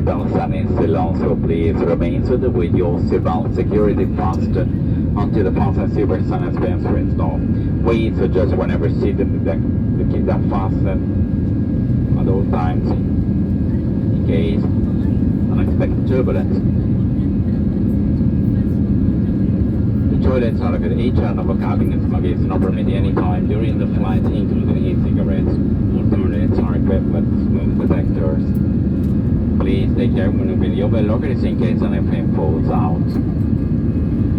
seatbelt sign is still on, so please remain seated with your seatbelt security fastened until the fasten seatbelt sign has been reinstalled. We suggest whenever seated to keep them fastened at all times in case unexpected turbulence. The toilets are at each end of a cabin and luggage not permitted any time during the flight, including e-cigarettes. All toilets are equipped with smoke detectors. Please take care when you fill your belongings in case anything falls out.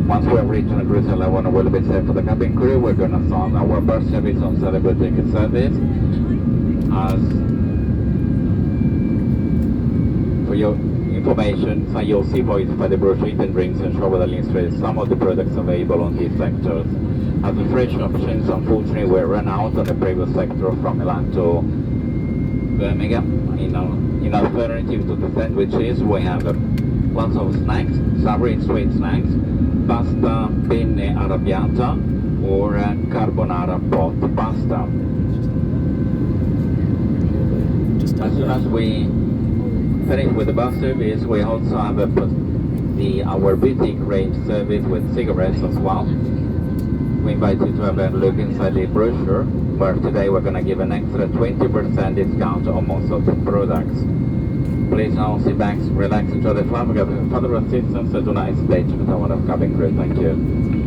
Once we have reached the cruise level and will be safe for the cabin crew, we're going to start our bus service on Celebrate Ticket Service. As for your information, sign your seatbelt by the brochure and drinks and show the links to some of the products available on these sectors. As the fresh options, unfortunately, were run out on the previous sector from Milan to Birmingham. In alternative to the sandwiches, we have lots of snacks, savory sweet snacks, pasta penne arrabbiata or carbonara pot pasta. As soon as we finish with the bus service, we also have our boutique range service with cigarettes as well. We invite you to have a look inside the brochure, where today we're going to give an extra 20% discount on most of the products. Please now sit back, relax, enjoy the flight. We got further assistance, so do not hesitate to the one of cabin crew. Thank you.